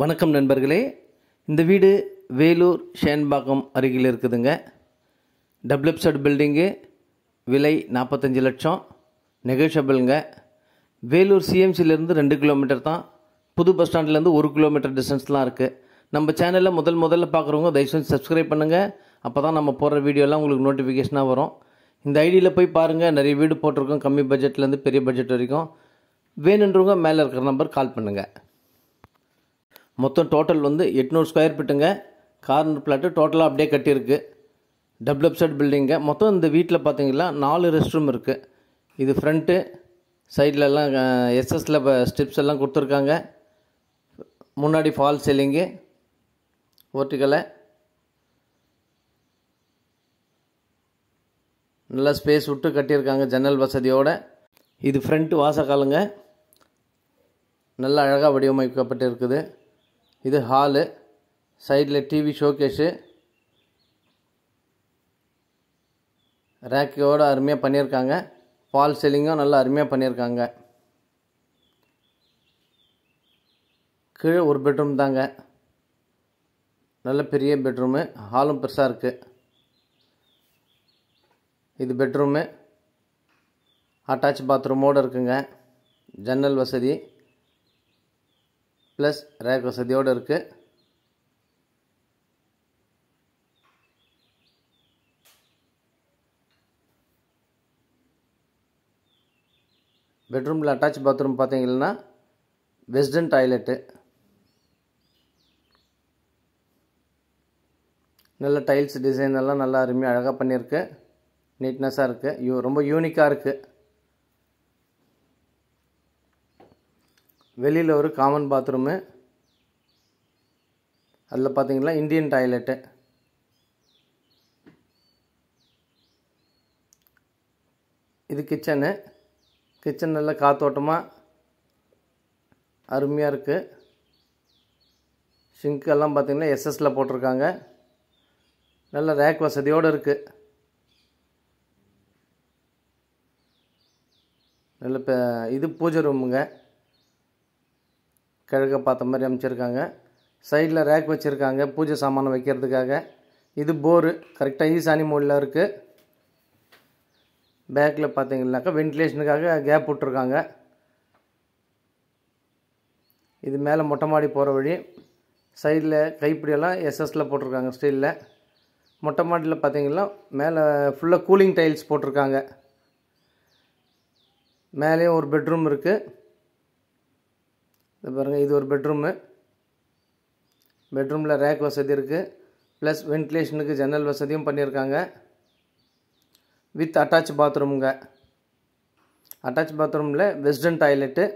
வணக்கம் நண்பர்களே. இந்த வீடு வேலூர் ஷேன்பாக்கம் அருகில் இருக்குதுங்க. டபுள் எப்சட் பில்டிங்கு, விலை 45 லட்சம், நெகோஷியபிளுங்க. வேலூர் சிஎம்சிலேருந்து 2 கிலோமீட்டர் தான், புது பஸ் ஸ்டாண்ட்லேருந்து 1 கிலோமீட்டர் டிஸ்டன்ஸ்லாம் இருக்குது. நம்ம சேனலில் முதல்ல பார்க்குறவங்க தயவுசெய்து சப்ஸ்கிரைப் பண்ணுங்கள். அப்போ தான் நம்ம போடுற வீடியோலாம் உங்களுக்கு நோட்டிஃபிகேஷனாக வரும். இந்த ஐடியில் போய் பாருங்கள், நிறைய வீடு போட்டிருக்கோம், கம்மி பட்ஜெட்லேருந்து பெரிய பட்ஜெட் வரைக்கும். வேணுன்றவங்க மேலே இருக்கிற நம்பர் கால் பண்ணுங்கள். மொத்தம் டோட்டல் 800 ஸ்கொயர் ஃபீட்டுங்க. கார்னர் பிளாட்டு டோட்டலாக அப்படியே கட்டியிருக்கு. டபுள் எப்சட் பில்டிங்க. மொத்தம் இந்த வீட்டில் பார்த்தீங்கன்னா 4 ரெஸ்ட் ரூம் இருக்குது. இது ஃப்ரண்ட்டு சைட்லலாம் எஸ்எஸில் ஸ்டெப்ஸ் எல்லாம் கொடுத்துருக்காங்க. முன்னாடி ஃபால் சீலிங்கு, ஓர்டிக்கலை, நல்லா ஸ்பேஸ் விட்டு கட்டியிருக்காங்க ஜன்னல் வசதியோடு. இது ஃப்ரண்ட்டு வாசக்காலுங்க, நல்லா அழகாக வடிவமைக்கப்பட்டு இருக்குது. இது ஹாலு, சைடில் டிவி ஷோகேஷு, ரேக்கோடு அருமையாக பண்ணியிருக்காங்க. ஃபால் சீலிங்கும் நல்லா அருமையாக பண்ணியிருக்காங்க. கீழே ஒரு பெட்ரூம் தாங்க, நல்ல பெரிய பெட்ரூமு. ஹாலும் பெருசாக இருக்குது. இது பெட்ரூமு, அட்டாச் பாத்ரூமோடு இருக்குங்க. ஜன்னல் வசதி ப்ளஸ் ரேக் வசதியோடு இருக்குது. பெட்ரூமில் அட்டாச் பாத்ரூம் பார்த்தீங்கன்னா வெஸ்டர்ன் டாய்லெட்டு, நல்ல டைல்ஸ் டிசைன் எல்லாம் நல்லா அருமையாக அழகாக பண்ணியிருக்கு. நீட்னஸாக இருக்குது, ரொம்ப யூனிக்காக இருக்குது. வெளியில் ஒரு காமன் பாத்ரூமு, அதில் பார்த்தீங்கன்னா இந்தியன் டாய்லெட்டு. இது கிச்சனு. கிச்சன் நல்லா காத்தோட்டமாக அருமையாக இருக்குது. சிங்க்கெல்லாம் பார்த்தீங்கன்னா எஸ்எஸில் போட்டிருக்காங்க. நல்ல ரேக் வசதியோடு இருக்குது. நல்ல இது பூஜை ரூமுங்க. கிழக்க பார்த்த மாதிரி அமைச்சிருக்காங்க. சைடில் ரேக் வச்சுருக்காங்க பூஜை சாமானை வைக்கிறதுக்காக. இது போரு கரெக்டாக ஈசானி மோடில் இருக்குது. பேக்கில் பார்த்தீங்கன்னாக்கா வென்டிலேஷனுக்காக கேப் விட்ருக்காங்க. இது மேலே மொட்டை மாடி போகிற வழி. சைடில் கைப்பிடியெல்லாம் எஸ்எஸில் போட்டிருக்காங்க ஸ்டீலில். மொட்டை மாடியில் பார்த்தீங்கன்னா மேலே ஃபுல்லாக கூலிங் டைல்ஸ் போட்டிருக்காங்க. மேலேயும் ஒரு பெட்ரூம் இருக்குது. இது பாருங்கள், இது ஒரு பெட்ரூமு. பெட்ரூமில் ரேக் வசதி இருக்குது, ப்ளஸ் வென்டிலேஷனுக்கு ஜன்னல் வசதியும் பண்ணியிருக்காங்க. வித் அட்டாச் பாத்ரூமுங்க. அட்டாச் பாத்ரூமில் வெஸ்டர்ன் டாய்லெட்டு,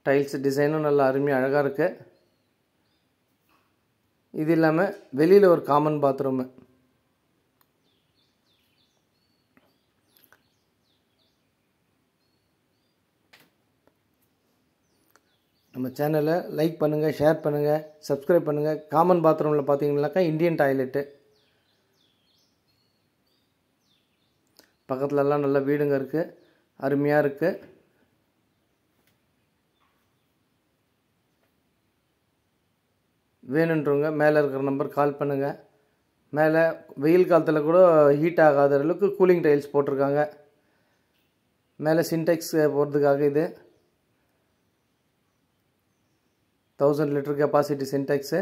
டைல்ஸ் டிசைனும் நல்லா அருமையாக அழகாக இருக்குது. இது இல்லாமல் வெளியில் ஒரு காமன் பாத்ரூமு. நம்ம சேனலை லைக் பண்ணுங்கள், ஷேர் பண்ணுங்கள், சப்ஸ்கிரைப் பண்ணுங்கள். காமன் பாத்ரூமில் பார்த்தீங்கன்னாக்கா இந்தியன் டாய்லெட்டு. பக்கத்துலலாம் நல்ல வீடுங்க இருக்குது, அருமையாக இருக்குது. வேணுன்றவங்க மேலே இருக்கிற நம்பர் கால் பண்ணுங்கள். மேலே வெயில் காலத்தில் கூட ஹீட் ஆகாத அளவுக்கு கூலிங் டைல்ஸ் போட்டிருக்காங்க. மேலே சின்டெக்ஸ் போகிறதுக்காக இது 1000 லிட்டர் கெப்பாசிட்டி சின்டெக்ஸு.